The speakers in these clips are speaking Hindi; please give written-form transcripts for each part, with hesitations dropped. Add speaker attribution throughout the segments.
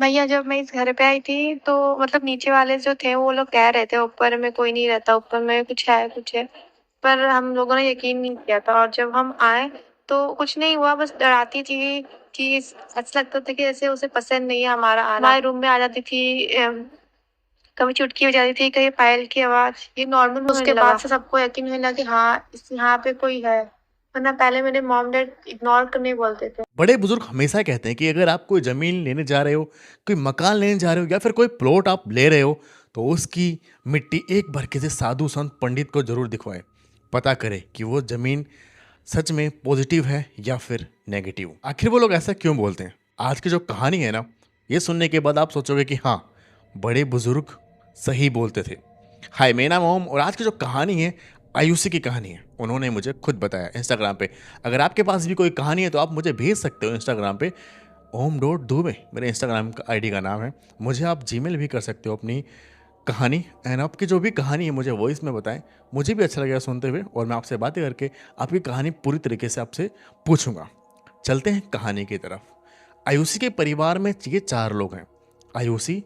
Speaker 1: भैया जब मैं इस घर पे आई थी तो मतलब नीचे वाले जो थे वो लोग कह रहे थे ऊपर में कोई नहीं रहता, ऊपर में कुछ है। पर हम लोगों ने यकीन नहीं किया था और जब हम आए तो कुछ नहीं हुआ, बस डराती थी कि ऐसा लगता था कि जैसे उसे पसंद नहीं है हमारा आना। हमारे रूम में आ जाती थी, कभी चुटकी हो जाती थी, कभी पायल की आवाज़, ये नॉर्मल होने उसके बाद से सबको यकीन होने लगा कि हाँ, इस यहाँ पे कोई है। वरना पहले मेरे मॉम-डैड इग्नोर करने बोलते थे।
Speaker 2: बड़े बुजुर्ग हमेशा कहते हैं कि अगर आप कोई ज़मीन लेने जा रहे हो, कोई मकान लेने जा रहे हो या फिर कोई प्लॉट आप ले रहे हो, तो उसकी मिट्टी एक बार किसी साधु संत पंडित को ज़रूर दिखवाएं। पता करें कि वो ज़मीन सच में पॉजिटिव है या फिर नेगेटिव। आखिर वो लोग ऐसा क्यों बोलते हैं? आज की जो कहानी है ना, ये सुनने के बाद आप सोचोगे कि हाँ, बड़े बुजुर्ग सही बोलते थे। हाय, मेरा नाम ओम और आज की जो कहानी है आयुषी की कहानी है। उन्होंने मुझे खुद बताया इंस्टाग्राम पे। अगर आपके पास भी कोई कहानी है तो आप मुझे भेज सकते हो इंस्टाग्राम पे। ओम डॉट दुबे मेरे इंस्टाग्राम का आईडी का नाम है। मुझे आप जीमेल भी कर सकते हो अपनी कहानी, एंड आपकी जो भी कहानी है मुझे वॉइस में बताएं। मुझे भी अच्छा लगेगा सुनते हुए और मैं आपसे बातें करके आपकी कहानी पूरी तरीके से आपसे पूछूंगा। चलते हैं कहानी की तरफ। आयुषी के परिवार में ये 4 लोग हैं। आयुषी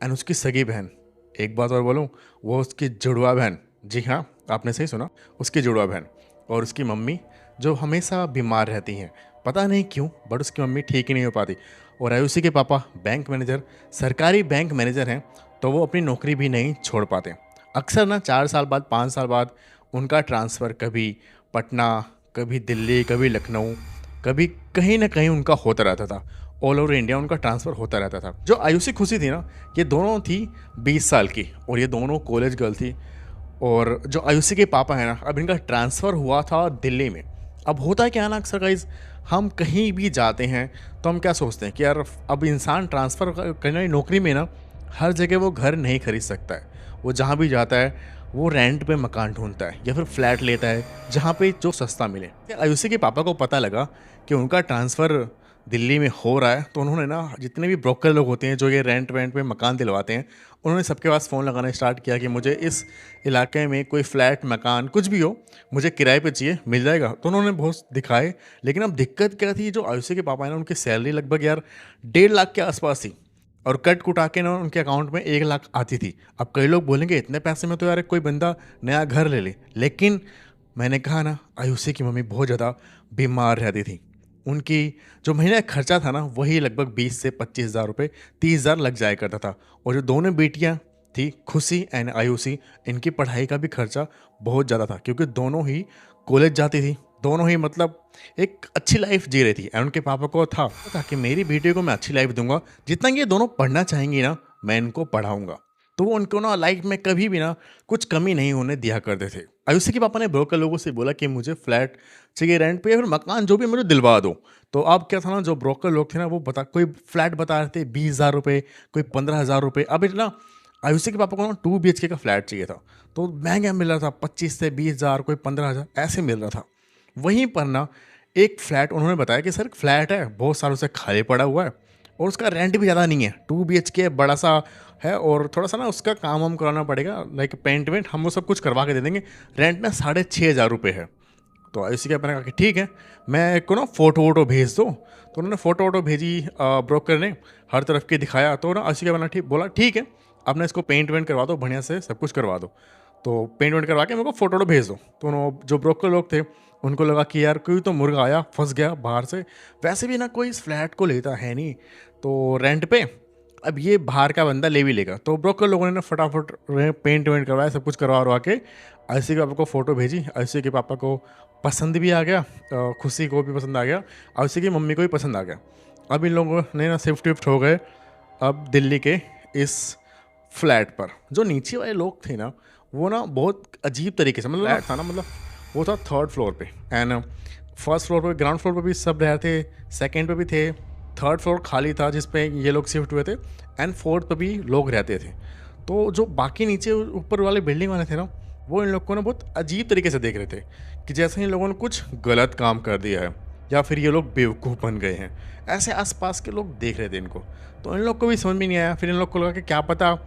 Speaker 2: एंड उसकी सगी बहन। एक बात और बोलूँ, वो उसकी जुड़वा बहन। जी हाँ, आपने सही सुना, उसकी जुड़वा बहन। और उसकी मम्मी जो हमेशा बीमार रहती हैं, पता नहीं क्यों, बट उसकी मम्मी ठीक ही नहीं हो पाती। और आयुषी के पापा बैंक मैनेजर, सरकारी बैंक मैनेजर हैं, तो वो अपनी नौकरी भी नहीं छोड़ पाते। अक्सर ना 4 साल बाद 5 साल बाद उनका ट्रांसफ़र कभी पटना, कभी दिल्ली, कभी लखनऊ, कभी कहीं ना कहीं उनका होता रहता था। ऑल ओवर इंडिया उनका ट्रांसफ़र होता रहता था। जो आयुषी खुशी थी ना, ये दोनों थी 20 साल की और ये दोनों कॉलेज गर्ल थी। और जो आयुषी के पापा हैं ना, अब इनका ट्रांसफ़र हुआ था दिल्ली में। अब होता है क्या है ना, अक्सर गाइज हम कहीं भी जाते हैं तो हम क्या सोचते हैं कि यार अब इंसान ट्रांसफ़र करने वाली नौकरी में ना, हर जगह वो घर नहीं खरीद सकता है। वो जहाँ भी जाता है वो रेंट पे मकान ढूंढता है या फिर फ्लैट लेता है जहाँ पे जो सस्ता मिले। आयुषी के पापा को पता लगा कि उनका ट्रांसफ़र दिल्ली में हो रहा है, तो उन्होंने ना जितने भी ब्रोकर लोग होते हैं जो ये रेंट वेंट पे मकान दिलवाते हैं, उन्होंने सबके पास फ़ोन लगाना स्टार्ट किया कि मुझे इस इलाके में कोई फ्लैट मकान कुछ भी हो, मुझे किराए पे चाहिए, मिल जाएगा। तो उन्होंने बहुत दिखाए। लेकिन अब दिक्कत क्या थी, जो आयुषी के पापा है ना, उनकी सैलरी लगभग यार 1.5 लाख के आसपास थी और कट कुटा के ना उनके अकाउंट में 1 लाख आती थी। अब कई लोग बोलेंगे इतने पैसे में तो यार कोई बंदा नया घर ले ले, लेकिन मैंने कहा ना, आयुषी की मम्मी बहुत ज़्यादा बीमार रहती थी। उनकी जो महीने का खर्चा था ना, वही लगभग 20 से 25 हज़ार रुपये, 30 हज़ार लग जाया करता था। और जो दोनों बेटियां थी, खुशी एंड आयुषी, इनकी पढ़ाई का भी खर्चा बहुत ज़्यादा था क्योंकि दोनों ही कॉलेज जाती थी। दोनों ही मतलब एक अच्छी लाइफ जी रही थी एंड उनके पापा को था कि मेरी बेटी को मैं अच्छी लाइफ दूंगा, जितना ये दोनों पढ़ना चाहेंगी ना, मैं इनको पढ़ाऊंगा। तो वो उनको ना लाइफ में कभी भी ना कुछ कमी नहीं होने दिया करते थे। आयुषी के पापा ने ब्रोकर लोगों से बोला कि मुझे फ्लैट चाहिए रेंट पे या फिर मकान, जो भी मुझे दिलवा दो। तो अब क्या था ना, जो ब्रोकर लोग थे ना, वो कोई फ्लैट बता रहे थे 20 हज़ार रुपये, कोई 15 हज़ार रुपये। अब इतना आयुषी के पापा को ना 2 BHK का फ्लैट चाहिए था, तो महंगा मिल रहा था, 25 से 20 हज़ार, कोई 15 हज़ार ऐसे मिल रहा था। वहीं पर ना एक फ्लैट उन्होंने बताया कि सर फ्लैट है, बहुत सालों से खाली पड़ा हुआ है और उसका रेंट भी ज़्यादा नहीं है, 2 BHK बड़ा सा है और थोड़ा सा ना उसका काम वाम कराना पड़ेगा, लाइक पेंट वेंट हम वो सब कुछ करवा के दे देंगे। रेंट ना 6,500 रुपये है। तो आयुषी के अपने कहा कि ठीक है, मैं को ना फ़ोटो वोटो भेज दो। तो उन्होंने फ़ोटो वोटो भेजी, ब्रोकर ने हर तरफ के दिखाया। तो ना आयुषी का बना ठीक, बोला ठीक है, आपने इसको पेंट वेंट करवा दो, बढ़िया से सब कुछ करवा दो। तो पेंट वेंट करवा के मेरे को फ़ोटो वोटो भेज दो। तो जो ब्रोकर लोग थे उनको लगा कि यार कोई तो मुर्गा आया, फंस गया बाहर से। वैसे भी ना कोई इस फ्लैट को लेता है नहीं, तो रेंट पे अब ये बाहर का बंदा ले भी लेगा। तो ब्रोकर लोगों ने ना फटाफट पेंट वेंट करवाया, सब कुछ करवा के आयुषी के पापा को फ़ोटो भेजी। आयुषी के पापा को पसंद भी आ गया, खुशी को भी पसंद आ गया, आयुषी की मम्मी को भी पसंद आ गया। अब इन लोगों ने ना शिफ्ट विफ्ट हो गए अब दिल्ली के इस फ्लैट पर। जो नीचे वाले लोग थे ना, वो ना बहुत अजीब तरीके से, मतलब फ्लैट था ना, मतलब वो था 3rd फ्लोर पे एंड फर्स्ट फ्लोर पे, ग्राउंड फ्लोर पे भी सब रह थे, सेकंड पे भी थे, 3rd फ्लोर खाली था जिस पे ये लोग शिफ्ट हुए थे एंड 4th पे भी लोग रहते थे। तो जो बाकी नीचे ऊपर वाले बिल्डिंग वाले थे ना, वो इन लोग को ना बहुत अजीब तरीके से देख रहे थे कि जैसे इन लोगों ने कुछ गलत काम कर दिया है या फिर ये लोग बेवकूफ़ बन गए हैं। ऐसे आसपास के लोग देख रहे थे इनको। तो इन लोग को भी समझ में नहीं आया। फिर इन लोग को लगा कि क्या पता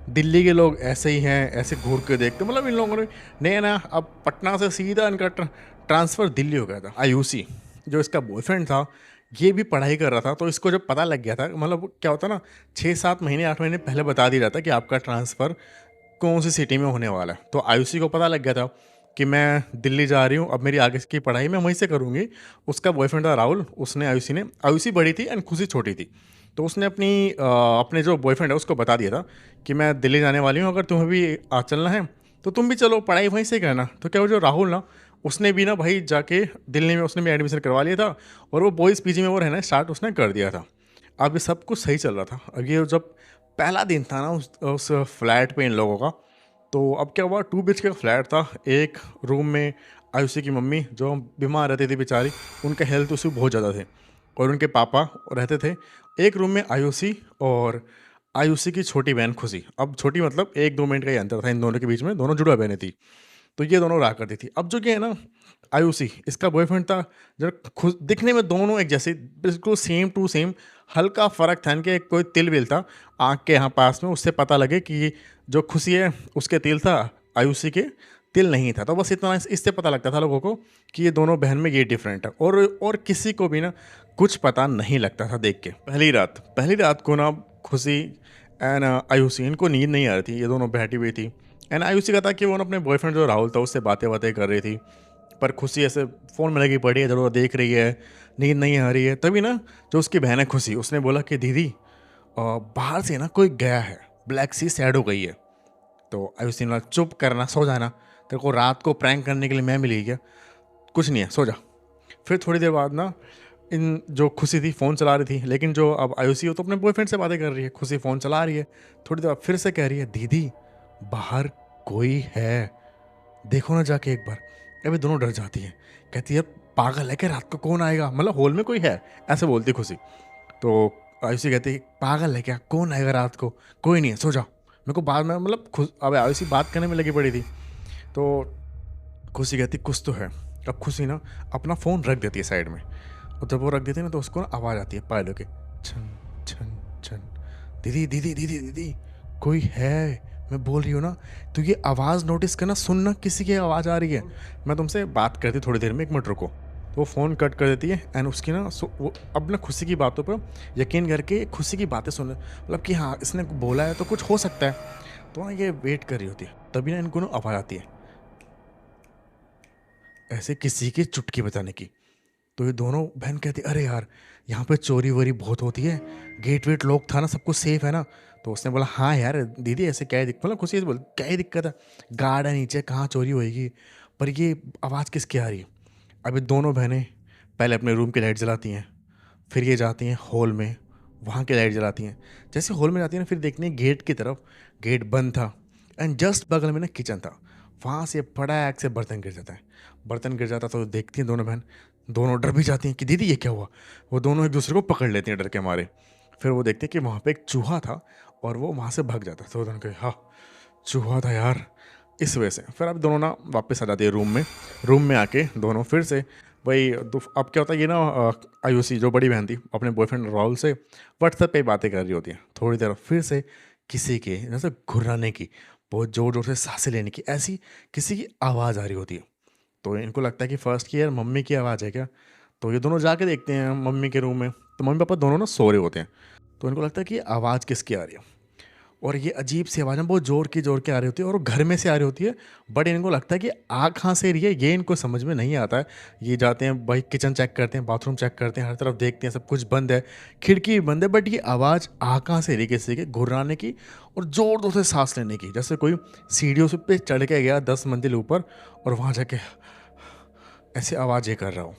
Speaker 2: दिल्ली के लोग ऐसे ही हैं, ऐसे घूर के देखते, मतलब इन लोगों ने नया ना, अब पटना से सीधा इनका ट्रांसफ़र दिल्ली हो गया था। आयुषी जो इसका बॉयफ्रेंड था, ये भी पढ़ाई कर रहा था, तो इसको जब पता लग गया था, मतलब क्या होता ना, 6-7 महीने 8 महीने पहले बता दिया जाता कि आपका ट्रांसफ़र कौन सी सिटी में होने वाला है। तो आयुषी को पता लग गया था कि मैं दिल्ली जा रही हूँ, अब मेरी आगे की पढ़ाई मैं वहीं से करूँगी। उसका बॉयफ्रेंड था राहुल, उसने आयुषी बड़ी थी एंड खुशी छोटी थी। तो उसने अपने जो बॉयफ्रेंड है उसको बता दिया था कि मैं दिल्ली जाने वाली हूँ, अगर तुम्हें भी चलना है तो तुम भी चलो, पढ़ाई वहीं से करना। तो क्या वो जो राहुल ना, उसने भी ना भाई जाके दिल्ली में उसने भी एडमिशन करवा लिया था, और वो बॉयज़ पीजी में वो रहना स्टार्ट उसने कर दिया था। अब ये सब कुछ सही चल रहा था। अब ये जब पहला दिन था ना उस फ्लैट पे इन लोगों का, तो अब क्या हुआ, 2 BHK का फ्लैट था। एक रूम में आयुषी की मम्मी जो बीमार रहती थी बेचारी, उनका हेल्थ इशू बहुत ज़्यादा थे, और उनके पापा रहते थे। एक रूम में आयुषी और आयुषी की छोटी बहन खुशी। अब छोटी मतलब 1-2 मिनट का ही अंतर था इन दोनों के बीच में, दोनों जुड़वा बहनें थी। तो ये दोनों रहा करती थी। अब जो कि है ना, आयुषी इसका बॉयफ्रेंड था, जो खुद दिखने में दोनों एक जैसे, बिल्कुल सेम टू सेम। हल्का फ़र्क था इनके, कोई तिल बिल था आँख के यहाँ पास में, उससे पता लगे कि जो खुशी है उसके तिल था, आयुषी के तिल नहीं था। तो बस इतना इससे पता लगता था लोगों को कि ये दोनों बहन में ये डिफरेंट है, और किसी को भी ना कुछ पता नहीं लगता था देख के। पहली रात को ना खुशी एंड आयुषी, इनको नींद नहीं आ रही थी, ये दोनों बैठी हुई थी। एंड आयुषी का था कि वो ना अपने बॉयफ्रेंड जो राहुल था उससे बातें बातें कर रही थी, पर खुशी ऐसे फ़ोन में लगी पड़ी है, इधर उधर देख रही है, नींद नहीं आ रही है। तभी ना जो उसकी बहन है खुशी, उसने बोला कि दीदी बाहर से ना कोई गया है, ब्लैक सी सैड हो गई है। तो आयुषी ने बोला, चुप करना, सो जाना, तेरे को रात को प्रैंक करने के लिए मैं मिली क्या? कुछ नहीं है, सो जा। फिर थोड़ी देर बाद ना, इन जो खुशी थी फ़ोन चला रही थी, लेकिन जो अब आयुषी हो तो अपने बॉयफ्रेंड से बातें कर रही है, खुशी फ़ोन चला रही है। थोड़ी देर बाद फिर से कह रही है, दीदी बाहर कोई है, देखो ना जाके एक बार। अभी दोनों डर जाती हैं, कहती है पागल है क्या, रात को कौन आएगा, मतलब हॉल में कोई है, ऐसे बोलती खुशी। तो आयुषी कहती है, पागल है क्या, कौन आएगा रात को, कोई नहीं है, सो जाओ। मेरे को बाद में, मतलब खुश, अब आयुषी बात करने में लगी पड़ी थी। तो खुशी कहती कुछ तो है। अब खुशी ना अपना फ़ोन रख देती है साइड में, और जब वो रख देती है ना तो उसको ना आवाज़ आती है पायलों के, छन छन छन, दीदी दीदी दीदी दीदी कोई है, मैं बोल रही हूँ ना। तो ये आवाज़ नोटिस करना, सुनना, किसी की आवाज़ आ रही है, मैं तुमसे बात करती थोड़ी देर में, 1 मिनट रुको। तो वो फ़ोन कट कर देती है एंड उसकी ना वो अब ना खुशी की बातों पर यकीन करके खुशी की बातें सुन, मतलब कि हाँ इसने बोला है तो कुछ हो सकता है। तो ना ये वेट कर रही होती है, तभी ना इनको ना आवाज़ आती है ऐसे किसी की चुटकी बजाने की। तो ये दोनों बहन कहती, अरे यार यहाँ पे चोरी वोरी बहुत होती है, गेट वेट लॉक था ना, सब कुछ सेफ है ना? तो उसने बोला, हाँ यार दीदी ऐसे क्या ही मतलब खुशी से बोल, क्या ही दिक्कत है, गार्ड है नीचे, कहाँ चोरी होएगी। पर ये आवाज़ किसकी आ रही है? अभी दोनों बहनें पहले अपने रूम की लाइट जलाती हैं, फिर ये जाती हैं हॉल में, वहाँ की लाइट जलाती हैं। जैसे हॉल में जाती हैं ना, फिर देखती हैं गेट की तरफ, गेट बंद था एंड जस्ट बगल में ना किचन था। वहाँ से फटाक से बर्तन गिर जाता है, बर्तन गिर जाता तो देखती हैं दोनों बहन, दोनों डर भी जाती हैं कि दीदी ये क्या हुआ। वो दोनों एक दूसरे को पकड़ लेती हैं डर के मारे। फिर वो देखते हैं कि वहाँ पे एक चूहा था और वो वहाँ से भाग जाता है। तो दोनों कहे, हाँ चूहा था यार, इस वजह से। फिर अब दोनों ना वापस आ जाती है रूम में आके दोनों फिर से वही अब क्या होता है, ये ना आयुषी जो बड़ी बहन थी अपने बॉयफ्रेंड राहुल से व्हाट्सएप पे बातें कर रही होती है। थोड़ी देर फिर से किसी के जैसे घुर्राने की, बहुत ज़ोर ज़ोर से सांसें लेने की, ऐसी किसी की आवाज़ आ रही होती है। तो इनको लगता है कि फर्स्ट की यार मम्मी की आवाज़ है क्या। तो ये दोनों जाके देखते हैं मम्मी के रूम में, तो मम्मी पापा दोनों ना सो रहे होते हैं। तो इनको लगता है कि ये आवाज़ किसकी आ रही है, और ये अजीब सी आवाज़ बहुत ज़ोर की आ रही होती है और वो घर में से आ रही होती है। बट इनको लगता है कि आ कहाँ से रही है, ये इनको समझ में नहीं आता है। ये जाते हैं भाई किचन चेक करते हैं, बाथरूम चेक करते हैं, हर तरफ देखते हैं, सब कुछ बंद है, खिड़की भी बंद है, बट ये आवाज़ आ कहाँ से रही, किसी के घुर्राने की और ज़ोर ज़ोर से सांस लेने की, जैसे कोई सीढ़ियों से पे चढ़ के गया 10 मंजिल ऊपर और वहाँ जाके ऐसे आवाज़ ये कर रहा हूँ।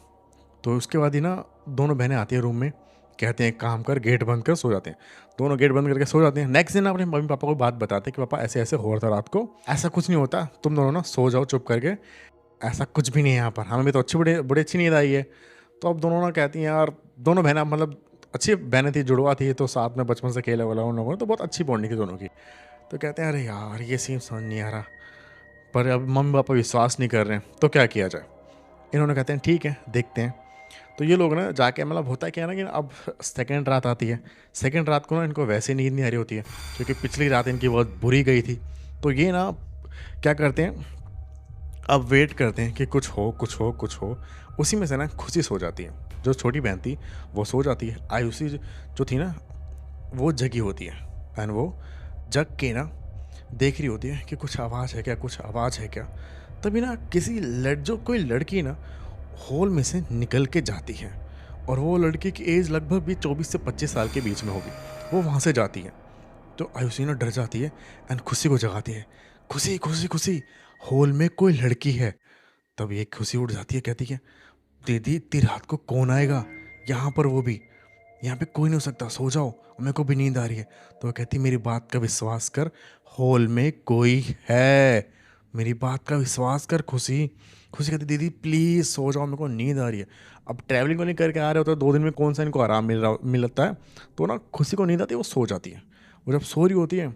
Speaker 2: तो उसके बाद ही ना दोनों बहनें आती हैं रूम में, कहते हैं काम कर, गेट बंद कर, सो जाते हैं। दोनों गेट बंद करके सो जाते हैं। नेक्स्ट दिन अपने मम्मी पापा को बात बताते हैं कि पापा ऐसे ऐसे हो रहा था रात को, ऐसा कुछ नहीं होता, तुम दोनों ना सो जाओ चुप करके, ऐसा कुछ भी नहीं है यहाँ पर, हमें भी तो बड़ी अच्छी नींद आई है। तो अब दोनों ना कहती हैं यार, दोनों बहनें मतलब अच्छी बहनें थी, जुड़वा थी, तो साथ में बचपन से खेला वाला उन लोगों ने, तो बहुत अच्छी बॉन्डिंग थी दोनों की। तो कहते हैं अरे यार ये सीन समझ नहीं आ रहा, पर अब मम्मी पापा विश्वास नहीं कर रहे हैं, तो क्या किया जाए। इन्होंने कहते हैं ठीक है देखते हैं। तो ये लोग ना जाके, मतलब होता क्या है ना कि अब सेकंड रात आती है, सेकंड रात को ना इनको वैसे नींद नहीं आ रही होती है क्योंकि पिछली रात इनकी बहुत बुरी गई थी। तो ये ना क्या करते हैं, अब वेट करते हैं कि कुछ हो कुछ हो कुछ हो। उसी में से ना खुशी सो जाती है, जो छोटी बहन थी वो सो जाती है। आयुषी जो थी ना वो जगी होती है एंड वो जग के ना देख रही होती है कि कुछ आवाज़ है क्या, कुछ आवाज़ है क्या। तभी ना जो कोई लड़की ना हॉल में से निकल के जाती है और वो लड़की की एज लगभग भी 24 से 25 साल के बीच में होगी। वो वहाँ से जाती है तो आयुषी ना डर जाती है एंड खुशी को जगाती है। खुशी खुशी खुशी, हॉल में कोई लड़की है। तब ये खुशी उठ जाती है, कहती है दीदी इतनी रात को कौन आएगा यहाँ पर, वो भी यहाँ पे कोई नहीं हो सकता, सो जाओ, मेरे को भी नींद आ रही है। तो वो कहती मेरी बात का विश्वास कर, हॉल में कोई है, मेरी बात का विश्वास कर खुशी। खुशी कहती दीदी प्लीज़ सो जाओ, मेरे को नींद आ रही है। अब ट्रैवलिंग नहीं करके आ रहे होते 2 दिन में कौन सा इनको आराम मिलता है। तो ना खुशी को नींद आती है, वो सो जाती है। वो जब सो रही होती है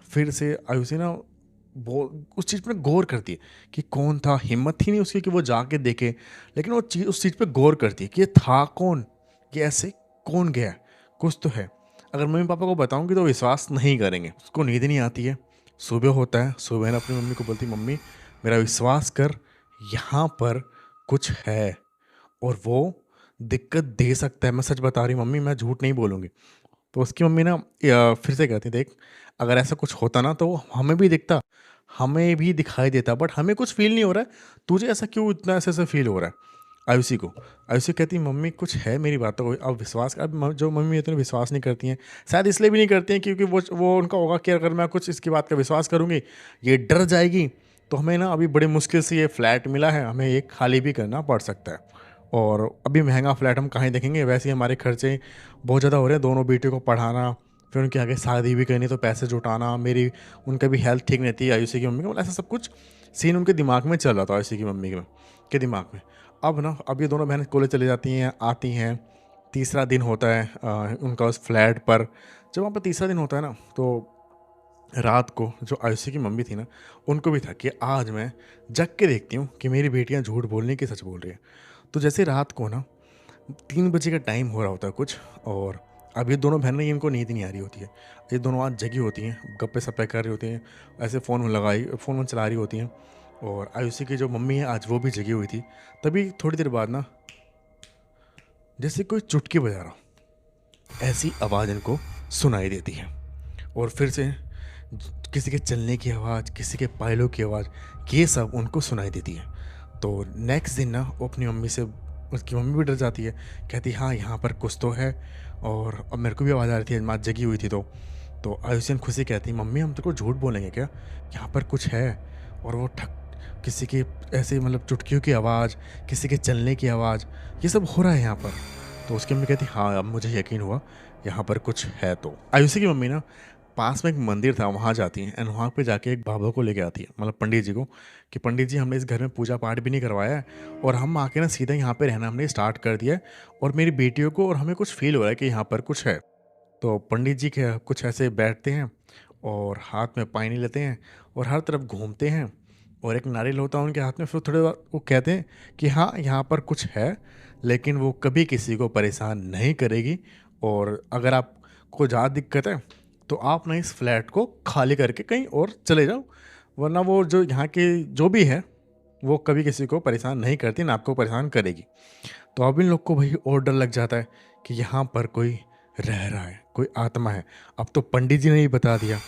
Speaker 2: फिर से आयुषी ना वो उस चीज़ पे गौर करती है कि कौन था। हिम्मत ही नहीं उसकी कि वो जाके देखे, लेकिन वो चीज़ उस चीज़ पे गौर करती है कि ये था कौन, ये ऐसे कौन गया, कुछ तो है। अगर मम्मी पापा को बताऊंगी तो विश्वास नहीं करेंगे। उसको नींद नहीं आती है। सुबह होता है, सुबह ना अपनी मम्मी को बोलती मम्मी मेरा विश्वास कर, यहाँ पर कुछ है और वो दिक्कत दे सकता है। मैं सच बता रही हूँ मम्मी, मैं झूठ नहीं बोलूँगी। तो उसकी मम्मी ना फिर से कहती देख अगर ऐसा कुछ होता ना तो हमें भी दिखता, हमें भी दिखाई देता, बट हमें कुछ फील नहीं हो रहा है, तुझे ऐसा क्यों इतना ऐसा ऐसा फील हो रहा है आयुषी को। आयुषी कहती मम्मी कुछ है मेरी बातों को अब विश्वास। अब जो मम्मी इतने विश्वास नहीं करती हैं, शायद इसलिए भी नहीं करती हैं क्योंकि वो उनका होगा कि अगर मैं कुछ इसकी बात का विश्वास करूँगी ये डर जाएगी तो हमें ना अभी बड़ी मुश्किल से ये फ्लैट मिला है, हमें ये खाली भी करना पड़ सकता है और अभी महंगा फ्लैट हम कहाँ देखेंगे, वैसे ही हमारे खर्चे बहुत ज़्यादा हो रहे हैं, दोनों बेटियों को पढ़ाना, फिर उनके आगे शादी भी करनी तो पैसे जुटाना, मेरी उनका भी हेल्थ ठीक नहीं थी आयुषी की मम्मी की, मतलब ऐसा सब कुछ सीन उनके दिमाग में चल रहा था आयुषी की मम्मी के दिमाग में। अब ये दोनों बहनें कॉलेज चली जाती हैं, आती हैं, तीसरा दिन होता है उनका उस फ्लैट पर। जब वहाँ पर तीसरा दिन होता है ना तो रात को जो आयुषी की मम्मी थी ना उनको भी था कि आज मैं जग के देखती हूँ कि मेरी बेटियाँ झूठ बोलने की सच बोल रही हैं। तो जैसे रात को ना 3 बजे का टाइम हो रहा होता है कुछ, और अब ये दोनों बहनें इनको नींद नहीं आ रही होती है। ये दोनों आज जगी होती हैं, गप्पे सप्पे कर रही होती हैं, ऐसे फ़ोन चला रही होती हैं। और आयुषी की जो मम्मी है आज वो भी जगी हुई थी। तभी थोड़ी देर बाद ना जैसे कोई चुटकी बजा रहा हो, ऐसी आवाज़ इनको सुनाई देती है और फिर से किसी के चलने की आवाज़, किसी के पायलों की आवाज़, ये सब उनको सुनाई देती है। तो नेक्स्ट दिन ना वो अपनी मम्मी से, उसकी मम्मी भी डर जाती है, कहती हाँ यहाँ पर कुछ तो है। और अब मेरे को भी आवाज़ आ रही थी, माँ जगी हुई थी। तो आयुषी खुशी कहती मम्मी हम तेरे को झूठ बोलेंगे क्या, यहाँ पर कुछ है। और वो ठक किसी की ऐसे मतलब चुटकियों की आवाज़, किसी के चलने की आवाज़, ये सब हो रहा है यहाँ पर। तो उसकी मम्मी कहती हाँ अब मुझे यकीन हुआ यहाँ पर कुछ है। तो आयुषी की मम्मी ना पास में एक मंदिर था वहाँ जाती हैं एंड वहाँ पे जाके एक बाबा को लेके आती है, मतलब पंडित जी को, कि पंडित जी हमने इस घर में पूजा पाठ भी नहीं करवाया है और हम आके ना सीधा यहाँ पे रहना हमने स्टार्ट कर दिया है और मेरी बेटियों को और हमें कुछ फील हो रहा है कि यहाँ पर कुछ है। तो पंडित जी के कुछ ऐसे बैठते हैं और हाथ में पानी लेते हैं और हर तरफ घूमते हैं और एक नारियल होता है उनके हाथ में। फिर थोड़े बाद वो कहते हैं कि हाँ यहाँ पर कुछ है लेकिन वो कभी किसी को परेशान नहीं करेगी और अगर आपको ज़्यादा दिक्कत है तो आप ना इस फ्लैट को खाली करके कहीं और चले जाओ, वरना वो जो यहाँ के जो भी है वो कभी किसी को परेशान नहीं करती ना आपको परेशान करेगी। तो अब इन लोग को भाई और डर लग जाता है कि यहाँ पर कोई रह रहा है, कोई आत्मा है। अब तो पंडित जी ने ही बता दिया।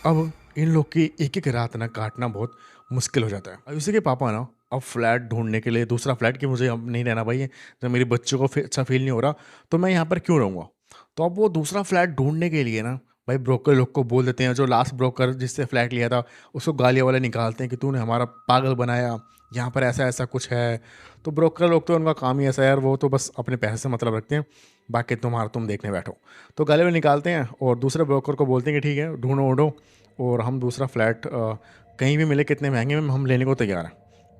Speaker 2: अब इन लोग की एक एक रात ना काटना बहुत मुश्किल हो जाता है। अब उसी के पापा ना अब फ्लैट ढूंढने के लिए दूसरा फ्लैट, कि मुझे अब नहीं रहना भाई, जब मेरे बच्चों को अच्छा फील नहीं हो रहा तो मैं यहाँ पर क्यों रहूँगा। तो अब वो दूसरा फ्लैट ढूंढने के लिए ना भाई ब्रोकर लोग को बोल देते हैं, जो लास्ट ब्रोकर जिससे फ्लैट लिया था उसको गालियाँ वाले निकालते हैं कि तूने हमारा पागल बनाया, यहाँ पर ऐसा ऐसा कुछ है। तो ब्रोकर लोग तो उनका काम ही ऐसा है यार, वो तो बस अपने पैसे से मतलब रखते हैं, बाकी तुम देखने बैठो। तो गाली वाले निकालते हैं और दूसरे ब्रोकर को बोलते हैं कि ठीक है ढूंढो ढूंढो और हम दूसरा फ्लैट कहीं भी मिले कितने महंगे में हम लेने को तैयार हैं।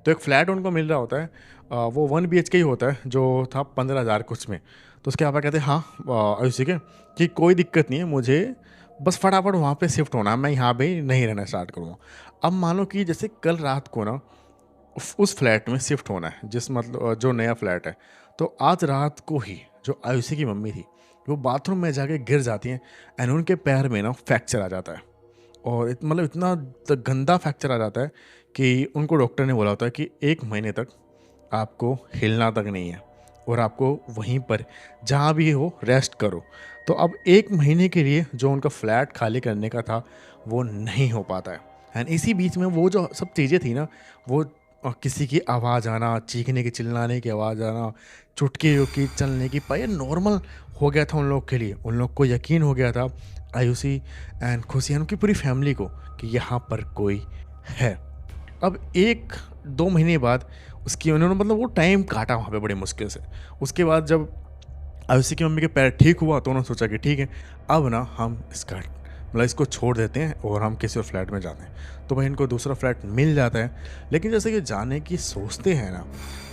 Speaker 2: तो एक फ़्लैट उनको मिल रहा होता है, वो 1 BHK ही होता है जो था 15,000 कुछ में। तो उसके पापा कहते हैं हाँ आयुषी के कि कोई दिक्कत नहीं है, मुझे बस फटाफट वहाँ पे शिफ्ट होना है, मैं यहाँ पे नहीं रहना स्टार्ट करूँगा। अब मानो कि जैसे कल रात को ना उस फ्लैट में शिफ्ट होना है, जिस मतलब जो नया फ्लैट है। तो आज रात को ही जो आयुषी की मम्मी थी वो बाथरूम में जाके गिर जाती हैं एंड उनके पैर में ना फ्रैक्चर आ जाता है और मतलब इतना गंदा फ्रैक्चर आ जाता है कि उनको डॉक्टर ने बोला होता है कि 1 महीने तक आपको हिलना तक नहीं है, और आपको वहीं पर जहाँ भी हो रेस्ट करो। तो अब 1 महीने के लिए जो उनका फ्लैट खाली करने का था, वो नहीं हो पाता है। एंड इसी बीच में वो जो सब चीज़ें थी ना, वो किसी की आवाज़ आना, चीखने की, चिल्लाने की आवाज़ आना, चुटकियों की, चलने की, ये नॉर्मल हो गया था उन लोग के लिए। उन लोग को यकीन हो गया था, आयुषी एंड खुशी एंड उनकी पूरी फैमिली को, कि यहाँ पर कोई है। अब 1-2 महीने बाद उसकी उन्होंने मतलब वो टाइम काटा वहाँ पे बड़ी मुश्किल से। उसके बाद जब आयुषी की मम्मी के पैर ठीक हुआ तो उन्होंने सोचा कि ठीक है, अब ना हम इसका मतलब इसको छोड़ देते हैं और हम किसी और फ्लैट में जाते हैं। तो भाई इनको दूसरा फ्लैट मिल जाता है। लेकिन जैसे कि जाने की सोचते हैं ना,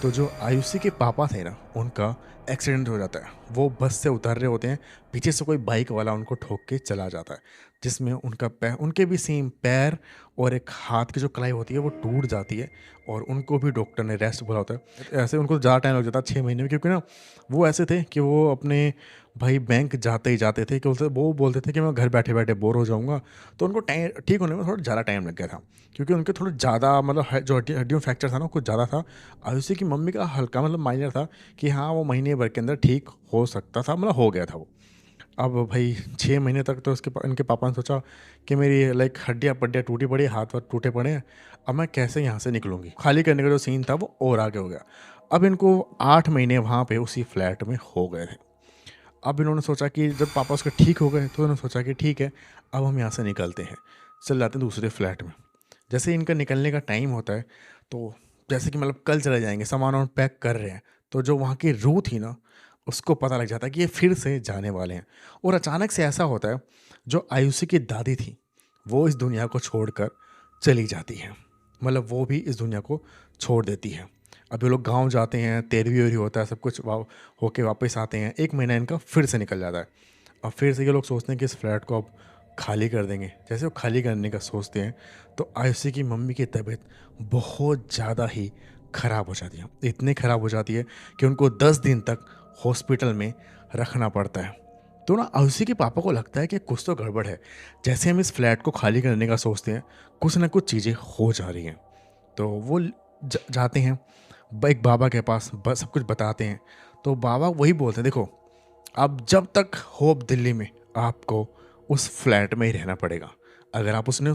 Speaker 2: तो जो आयुषी के पापा थे ना, उनका एक्सीडेंट हो जाता है। वो बस से उतर रहे होते हैं, पीछे से कोई बाइक वाला उनको ठोक के चला जाता है, जिसमें उनका पैर, उनके भी सेम पैर और एक हाथ की जो कलाई होती है वो टूट जाती है। और उनको भी डॉक्टर ने रेस्ट बोला होता है। ऐसे उनको ज़्यादा टाइम लग जाता है, 6 महीने में, क्योंकि ना वो ऐसे थे कि वो अपने भाई बैंक जाते ही जाते थे, कि वो बोलते थे कि मैं घर बैठे बैठे बोर हो जाऊंगा। तो उनको टाइम ठीक होने में थोड़ा ज़्यादा टाइम लग गया था, क्योंकि उनके थोड़े ज़्यादा मतलब जो हड्डियों फ्रैक्चर था ना, कुछ ज़्यादा था। आयुषी की मम्मी का हल्का मतलब माइनर था, कि हाँ वो महीने भर के अंदर ठीक हो सकता था, मतलब हो गया था वो। अब भाई 6 महीने तक तो इनके पापा ने सोचा कि मेरी लाइक हड्डियाँ पड्डियाँ टूटी पड़ी है, हाथ वाथ टूटे पड़े हैं, अब मैं कैसे यहाँ से निकलूँगी। खाली करने का जो सीन था वो और आगे हो गया। अब इनको 8 महीने वहाँ पे उसी फ्लैट में हो गए थे। अब इन्होंने सोचा कि जब पापा उसके ठीक हो गए, तो इन्होंने सोचा कि ठीक है, अब हम यहाँ से निकलते हैं, चल जाते हैं दूसरे फ्लैट में। जैसे ही इनका निकलने का टाइम होता है, तो जैसे कि मतलब कल चले जाएंगे, सामान वामान पैक कर रहे हैं, तो जो वहाँ की रूह थी ना, उसको पता लग जाता है कि ये फिर से जाने वाले हैं। और अचानक से ऐसा होता है, जो आयुषी की दादी थी, वो इस दुनिया को छोड़कर चली जाती है। मतलब वो भी इस दुनिया को छोड़ देती है। अब ये लोग गाँव जाते हैं, तेरहवीं वेरवी होता है, सब कुछ होके वापस आते हैं। 1 महीना इनका फिर से निकल जाता है। और फिर से ये लोग सोचते हैं कि इस फ्लैट को अब खाली कर देंगे। जैसे वो खाली करने का सोचते हैं, तो आयुषी की मम्मी की तबीयत बहुत ज़्यादा ही ख़राब हो जाती है। इतनी ख़राब हो जाती है कि उनको 10 दिन तक हॉस्पिटल में रखना पड़ता है। तो ना आयुषी के पापा को लगता है कि कुछ तो गड़बड़ है। जैसे हम इस फ्लैट को खाली करने का सोचते हैं, कुछ ना कुछ चीज़ें हो जा रही हैं। तो वो जाते हैं एक बाबा के पास, सब कुछ बताते हैं। तो बाबा वही बोलते हैं, देखो अब जब तक होप दिल्ली में, आपको उस फ्लैट में ही रहना पड़ेगा। अगर आप उसने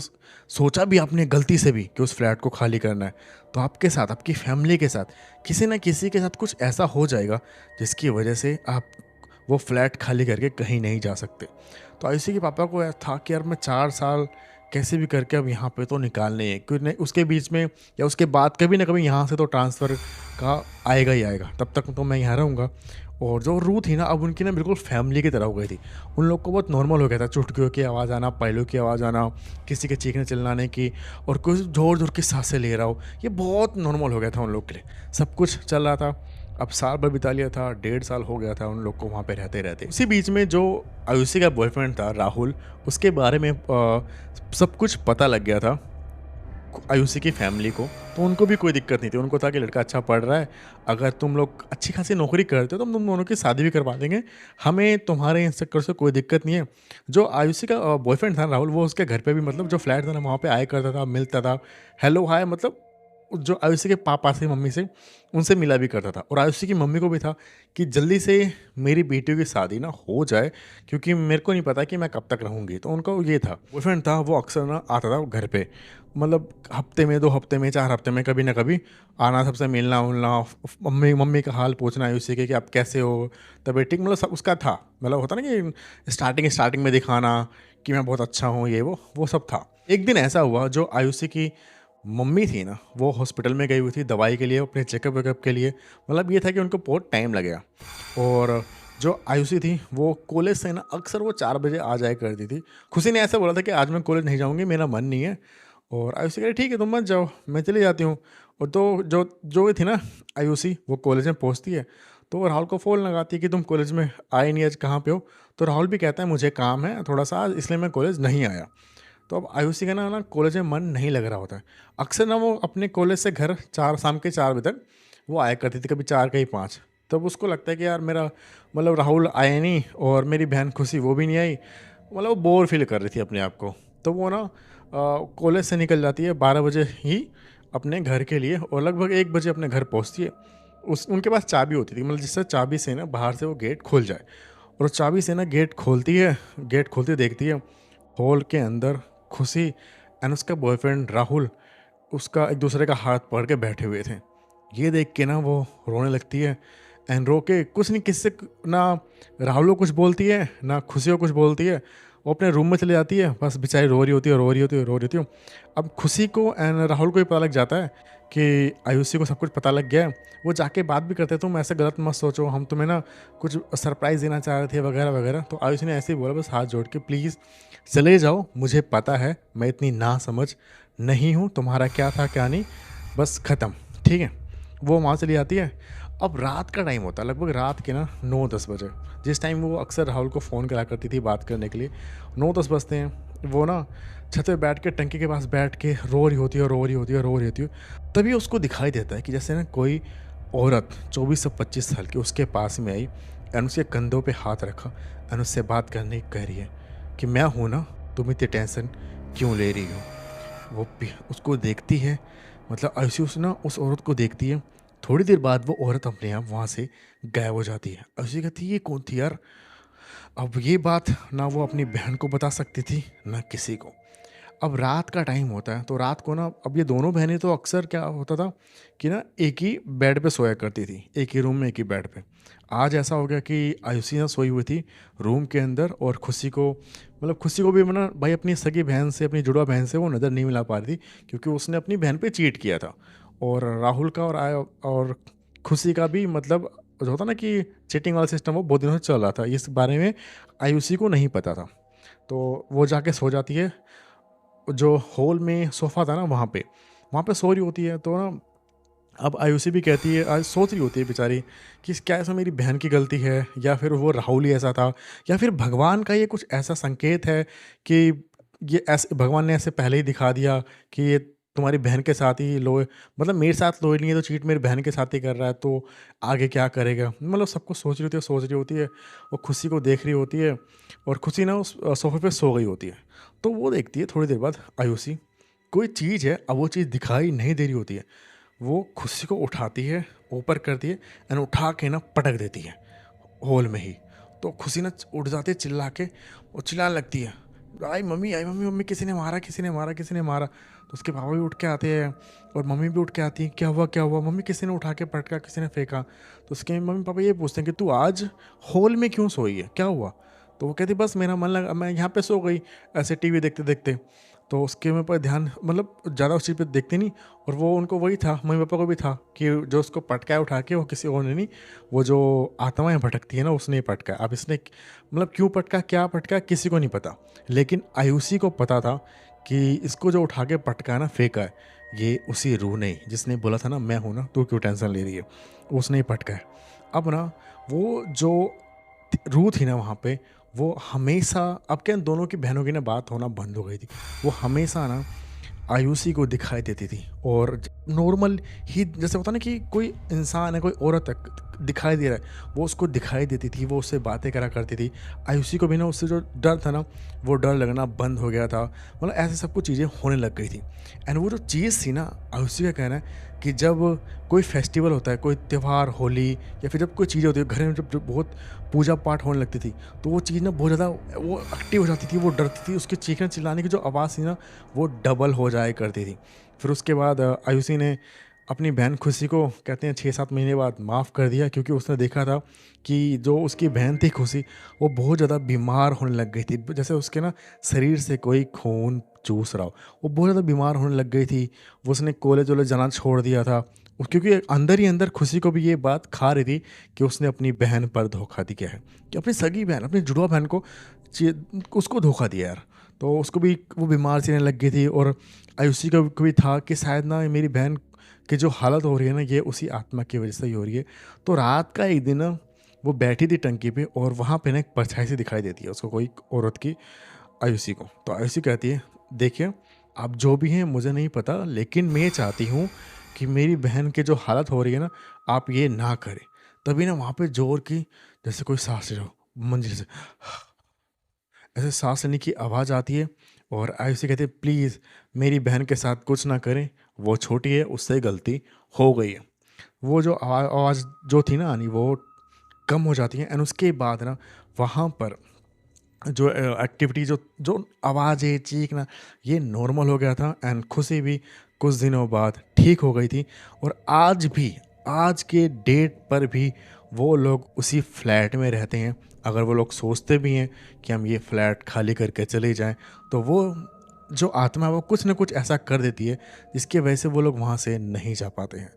Speaker 2: सोचा भी आपने गलती से भी कि उस फ्लैट को खाली करना है, तो आपके साथ, आपकी फैमिली के साथ, किसी ना किसी के साथ कुछ ऐसा हो जाएगा, जिसकी वजह से आप वो फ्लैट खाली करके कहीं नहीं जा सकते। तो आयुषी के पापा को था कि यार मैं 4 साल कैसे भी करके अब यहाँ पे तो निकालने हैं, क्योंकि नहीं उसके बीच में या उसके बाद कभी ना कभी यहाँ से तो ट्रांसफ़र का आएगा ही आएगा, तब तक तो मैं यहाँ रहूँगा। और जो रूह थी ना, अब उनकी ना बिल्कुल फैमिली की तरह हो गई थी। उन लोग को बहुत नॉर्मल हो गया था, चुटकियों की आवाज़ आना, पायलों की आवाज़ आना, किसी के चीखने चिल्लाने की, और कोई ज़ोर ज़ोर की सांसें ले रहा हो, ये बहुत नॉर्मल हो गया था उन लोग के लिए। सब कुछ चल रहा था। अब साल भर बिता लिया था, 1.5 साल हो गया था उन लोग को वहाँ पे रहते रहते। उसी बीच में जो आयुषी का बॉयफ्रेंड था राहुल, उसके बारे में सब कुछ पता लग गया था आयुषी की फैमिली को। तो उनको भी कोई दिक्कत नहीं थी। उनको था कि लड़का अच्छा पढ़ रहा है, अगर तुम लोग अच्छी खासी नौकरी करते हो तो हम तुम दोनों की शादी भी करवा देंगे, हमें तुम्हारे इन चक्कर से कोई दिक्कत नहीं है। जो आयुषी का बॉयफ्रेंड था राहुल, वो उसके घर पे भी मतलब जो फ्लैट था ना, वहाँ पे आया करता था, मिलता था, हेलो हाय, मतलब जो आयुषी के पापा से, मम्मी से, उनसे मिला भी करता था। और आयुषी की मम्मी को भी था कि जल्दी से मेरी बेटियों की शादी ना हो जाए, क्योंकि मेरे को नहीं पता कि मैं कब तक रहूँगी। तो उनका ये था, बॉयफ्रेंड था, वो अक्सर ना आता था घर पे, मतलब हफ्ते में, 2 हफ्ते में, 4 हफ्ते में कभी ना कभी आना, सबसे मिलना उलना, मम्मी मम्मी का हाल पूछना आयुषी के कि आप कैसे हो, तबीयत ठीक, मतलब सब उसका था। मतलब होता ना कि स्टार्टिंग में दिखाना कि मैं बहुत अच्छा हूँ, ये वो सब था। एक दिन ऐसा हुआ, जो आयुषी की मम्मी थी ना, वो हॉस्पिटल में गई हुई थी दवाई के लिए, अपने चेकअप वेकअप के लिए। मतलब ये था कि उनको बहुत टाइम लगेगा। और जो आयुषी थी, वो कॉलेज से ना अक्सर वो 4 बजे आ जाया करती थी। खुशी ने ऐसा बोला था कि आज मैं कॉलेज नहीं जाऊँगी, मेरा मन नहीं है। और आयुषी कह रही ठीक है, तुम मत जाओ, मैं चली जाती हूँ। और तो जो जो थी ना आयुषी, वो कॉलेज में पहुँचती है, तो राहुल को फ़ोन लगाती है कि तुम कॉलेज में आए नहीं, आज कहाँ पे हो। तो राहुल भी कहता है मुझे काम है थोड़ा सा आज, इसलिए मैं कॉलेज नहीं आया। तो अब आयुषी का ना कॉलेज में मन नहीं लग रहा होता है। अक्सर ना वो अपने कॉलेज से घर शाम के 4 बजे तक वो आया करती थी, कभी 4 कभी 5। तब उसको लगता है कि यार मेरा मतलब राहुल आया नहीं, और मेरी बहन खुशी वो भी नहीं आई, मतलब वो बोर फील कर रही थी अपने आप को। तो वो ना कॉलेज से निकल जाती है 12 बजे ही अपने घर के लिए, और लगभग 1 बजे अपने घर पहुंचती है। उस उनके पास चाबी होती थी, मतलब जिससे चाबी से ना बाहर से वो गेट खुल जाए। और उस चाबी से ना गेट खोलती देखती है हॉल के अंदर खुशी एंड उसका बॉयफ्रेंड राहुल उसका एक दूसरे का हाथ पकड़ के बैठे हुए थे। ये देख के ना वो रोने लगती है एंड रो के कुछ नहीं, किससे ना राहुल को कुछ बोलती है ना खुशी को कुछ बोलती है। वो अपने रूम में चली जाती है, बस बेचारी रो रही होती है, रो रही होती है, रो रही होती है। अब खुशी को एंड राहुल को भी पता लग जाता है कि आयुषी को सब कुछ पता लग गया है। वो जाके बात भी करते, तुम ऐसे गलत मत सोचो, हम तुम्हें ना कुछ सरप्राइज़ देना चाह रहे थे वगैरह वगैरह। तो आयुषी ने ऐसे ही बोला बस हाथ जोड़ के, प्लीज़ चले जाओ, मुझे पता है मैं इतनी ना समझ नहीं हूँ, तुम्हारा क्या था क्या नहीं, बस ख़त्म, ठीक है। वो वहाँ चली जाती है। अब रात का टाइम होता है, लगभग रात के ना 9-10 बजे, जिस टाइम वो अक्सर राहुल को फ़ोन करा करती थी बात करने के लिए। 9-10 बजते हैं, वो ना छत पे बैठ के टंकी के पास बैठ के रो रही होती है, रो रही होती है, रो रही होती है। तभी उसको दिखाई देता है कि जैसे ना कोई औरत 24 से 25 साल की उसके पास में आई एंड उसके कंधों पे हाथ रखा एंड उससे बात करने की कह रही है कि मैं हूँ ना, तुम इतनी टेंशन क्यों ले रही हो। उसको देखती है, मतलब आयुषी उस ना उस औरत को देखती है। थोड़ी देर बाद वो औरत अपने आप वहाँ से गायब हो जाती है। आयुषी कहती है ये कौन थी यार। अब ये बात ना वो अपनी बहन को बता सकती थी ना किसी को। अब रात का टाइम होता है, तो रात को ना अब ये दोनों बहनें तो अक्सर क्या होता था कि ना एक ही बेड पे सोया करती थी, एक ही रूम में एक ही बेड पे। आज ऐसा हो गया कि आयुषी ना सोई हुई थी रूम के अंदर और खुशी को, मतलब खुशी को भी ना भाई अपनी सगी बहन से, अपनी जुड़वा बहन से वो नज़र नहीं मिला पा रही थी, क्योंकि उसने अपनी बहन पे चीट किया था। और राहुल का और खुशी का भी, मतलब जो होता ना कि चीटिंग वाला सिस्टम, वो बहुत दिनों से चल रहा था। इस बारे में आयुषी को नहीं पता था। तो वो जाके सो जाती है, जो हॉल में सोफ़ा था ना वहाँ पे सो रही होती है। तो ना अब आयुषी भी कहती है, आज सोच रही होती है बेचारी कि क्या ऐसा मेरी बहन की गलती है, या फिर वो राहुल ही ऐसा था, या फिर भगवान का ये कुछ ऐसा संकेत है कि ये ऐसे भगवान ने ऐसे पहले ही दिखा दिया कि ये तुम्हारी बहन के साथ ही लोए, मतलब मेरे साथ लोए नहीं है तो चीट मेरी बहन के साथ ही कर रहा है, तो आगे क्या करेगा। मतलब सब कुछ सोच रही होती है। वो खुशी को देख रही होती है और खुशी ना उस सोफे पे सो गई होती है। तो वो देखती है थोड़ी देर बाद आयुषी कोई चीज़ है, अब वो चीज़ दिखाई नहीं दे रही होती है। वो खुशी को उठाती है, ऊपर करती है एंड उठा के ना पटक देती है हॉल में ही। तो खुशी ना उठ जाती है चिल्ला के, वो चिल्लाने लगती है, आई मम्मी, मम्मी किसी ने मारा, किसी ने मारा, किसी ने मारा। तो उसके पापा भी उठ के आते हैं और मम्मी भी उठ के आती है, क्या हुआ मम्मी, किसी ने उठा के पटका, किसी ने फेंका। तो उसके मम्मी पापा ये पूछते हैं कि तू आज हॉल में क्यों सोई है, क्या हुआ। तो वो कहती बस मेरा मन लगा, मैं यहाँ पे सो गई ऐसे टीवी देखते देखते। तो उसके में पर ध्यान, मतलब ज़्यादा उस चीज़ पे देखते नहीं। और वो उनको वही था, मम्मी पापा को भी था कि जो उसको पटकाया उठा के वो किसी और ने नहीं, वो जो आत्माएं भटकती है ना उसने ही पटकाया। अब इसने मतलब क्यों पटका, क्या पटका, किसी को नहीं पता। लेकिन आयुषी को पता था कि इसको जो उठा के पटका ना फेंका है, ये उसी रूह ने, जिसने बोला था ना मैं हूँ ना, तू क्यों टेंशन ले रही है, उसने ही पटका है। अब ना वो जो रूह थी ना वहाँ पे, वो हमेशा, अब क्या इन दोनों की बहनों की ना बात होना बंद हो गई थी। वो हमेशा ना आयुषी को दिखाई देती थी और नॉर्मल ही जैसे होता ना कि कोई इंसान है, कोई औरत है, दिखाई दे रहा है, वो उसको दिखाई देती थी, वो उससे बातें करा करती थी। आयुषी को भी ना उससे जो डर था ना, वो डर लगना बंद हो गया था। मतलब ऐसे सब कुछ चीज़ें होने लग गई थी। एंड वो जो चीज़ थी ना, आयुषी का कहना है कि जब कोई फेस्टिवल होता है, कोई त्यौहार, होली, या फिर जब कोई चीज़ होती है घर में, जब बहुत पूजा पाठ होने लगती थी, तो वो चीज़ ना बहुत ज़्यादा वो एक्टिव हो जाती थी, वो डरती थी, उसके चीखने चिल्लाने की जो आवाज़ थी ना वो डबल हो जाया करती थी। फिर उसके बाद आयुषी ने अपनी बहन खुशी को, कहते हैं 6-7 महीने बाद, माफ़ कर दिया, क्योंकि उसने देखा था कि जो उसकी बहन थी खुशी, वो बहुत ज़्यादा बीमार होने लग गई थी, जैसे उसके ना शरीर से कोई खून चूस रहा हो। वो बहुत ज़्यादा बीमार होने लग गई थी। वो उसने कॉलेज वॉलेज जाना छोड़ दिया था, क्योंकि अंदर ही अंदर खुशी को भी ये बात खा रही थी कि उसने अपनी बहन पर धोखा दिया है, कि अपनी सगी बहन, अपनी जुड़वा बहन को उसको धोखा दिया यार। तो उसको भी वो बीमार सी रहने लग गई थी। और आयुषी को भी था कि शायद ना मेरी बहन की जो हालत हो रही है ना, ये उसी आत्मा की वजह से ही हो रही है। तो रात का एक दिन ना वो बैठी थी टंकी पे और वहाँ पे ना एक परछाई सी दिखाई देती है उसको, कोई औरत की, आयुषी को। तो आयुषी कहती है देखिए, आप जो भी हैं मुझे नहीं पता, लेकिन मैं चाहती हूँ कि मेरी बहन की जो हालत हो रही है ना, आप ये ना करें। तभी ना वहाँ पे जोर की, जैसे कोई सांस ले रहा हो मंजिल से, ऐसे सांस लेने की आवाज़ आती है। और आयुषी कहती है प्लीज़ मेरी बहन के साथ कुछ ना करें, वो छोटी है, उससे गलती हो गई है। वो जो आवाज़ जो थी ना आनी, वो कम हो जाती है। एंड उसके बाद ना वहाँ पर जो एक्टिविटी, जो जो आवाज़ें, चीखना, ये नॉर्मल हो गया था। एंड खुशी भी कुछ दिनों बाद ठीक हो गई थी। और आज भी, आज के डेट पर भी वो लोग उसी फ्लैट में रहते हैं। अगर वो लोग सोचते भी हैं कि हम ये फ्लैट खाली करके चले जाएं, तो वो जो आत्मा है वो कुछ ना कुछ ऐसा कर देती है जिसकी वजह से वो लोग वहाँ से नहीं जा पाते हैं।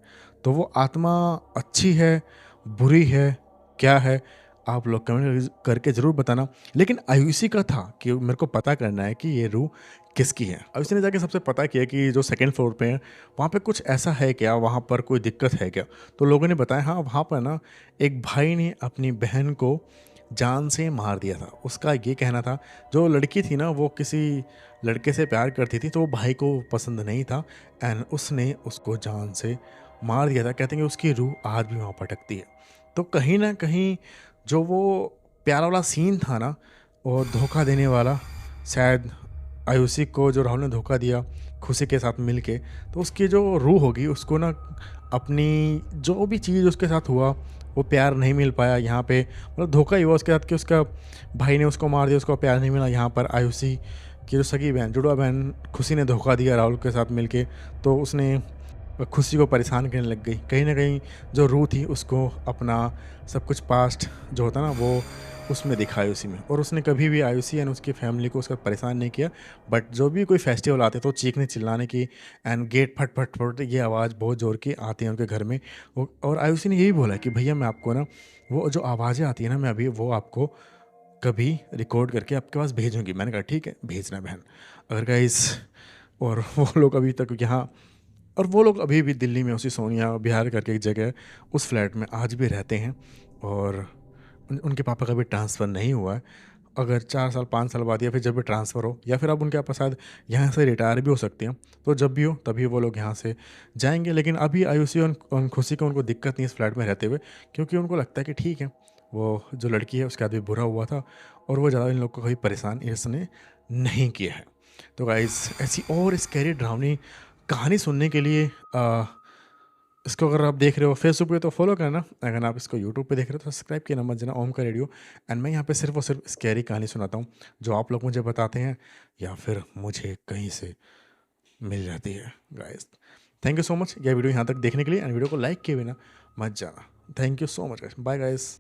Speaker 2: तो वो आत्मा अच्छी है, बुरी है, क्या है, आप लोग कमेंट करके ज़रूर बताना। लेकिन आयुषी का था कि मेरे को पता करना है कि ये रूह किसकी है। आयुषी ने जाके सबसे पता किया कि जो सेकंड फ्लोर पे है वहाँ पे कुछ ऐसा है क्या, वहाँ पर कोई दिक्कत है क्या। तो लोगों ने बताया हाँ, वहाँ पर ना एक भाई ने अपनी बहन को जान से मार दिया था। उसका ये कहना था, जो लड़की थी ना वो किसी लड़के से प्यार करती थी, तो वो भाई को पसंद नहीं था। एंड उसने उसको जान से मार दिया था। कहते हैं कि उसकी रूह आज भी वहाँ भटकती है। तो कहीं ना कहीं जो वो प्यारा वाला सीन था ना, और धोखा देने वाला, शायद आयुषी को जो राहुल ने धोखा दिया खुशी के साथ मिलके, तो उसकी जो रूह होगी उसको ना अपनी जो भी चीज़ उसके साथ हुआ, वो प्यार नहीं मिल पाया यहाँ पे, मतलब धोखा ही हुआ उसके साथ कि उसका भाई ने उसको मार दिया, उसको प्यार नहीं मिला। यहाँ पर आयुषी की जो सगी बहन, जुड़वा बहन खुशी ने धोखा दिया राहुल के साथ मिलके, तो उसने खुशी को परेशान करने लग गई। कहीं न कहीं जो रूह थी उसको अपना सब कुछ पास्ट जो होता है ना वो उसमें दिखा आयुषी में। और उसने कभी भी आयुषी एंड उसकी फैमिली को उसका परेशान नहीं किया। बट जो भी कोई फेस्टिवल आते तो चीखने चिल्लाने की एंड गेट फट फट फट ये आवाज़ बहुत ज़ोर की आती है उनके घर में। और आयुषी ने यही बोला कि भैया मैं आपको ना वो जो आवाज़ें आती है ना, मैं अभी वो आपको कभी रिकॉर्ड करके आपके पास भेजूँगी। मैंने कहा ठीक है, भेजना बहन। अगर गाइस, और वो लोग अभी तक यहाँ, और वो लोग अभी भी दिल्ली में उसी सोनिया बिहार करके एक जगह है, उस फ्लैट में आज भी रहते हैं। और उनके पापा का भी ट्रांसफ़र नहीं हुआ है। अगर 4 साल 5 साल बाद या फिर जब भी ट्रांसफ़र हो, या फिर अब उनके पापा शायद यहाँ से रिटायर भी हो सकते हैं, तो जब भी हो तभी वो लोग यहाँ से जाएंगे। लेकिन अभी आयुषी और खुशी को उनको दिक्कत नहीं इस फ्लैट में रहते हुए, क्योंकि उनको लगता है कि ठीक है, वो जो लड़की है उसके साथ भी बुरा हुआ था और वो ज़्यादा इन लोग को कभी परेशान इसने नहीं किया है। तो गाइस, ऐसी और स्कैरी डरावनी कहानी सुनने के लिए इसको अगर आप देख रहे हो फेसबुक पे तो फॉलो करना। अगर आप इसको यूट्यूब पे देख रहे हो तो सब्सक्राइब किया मत जाना, ओम का रेडियो। एंड मैं यहाँ पे सिर्फ और सिर्फ स्कैरी कहानी सुनाता हूँ जो आप लोग मुझे बताते हैं या फिर मुझे कहीं से मिल जाती है। Guys, thank you so much यह वीडियो यहाँ तक देखने के लिए। एंड वीडियो को लाइक किए बिना मत जाना। Thank you so much guys, bye guys.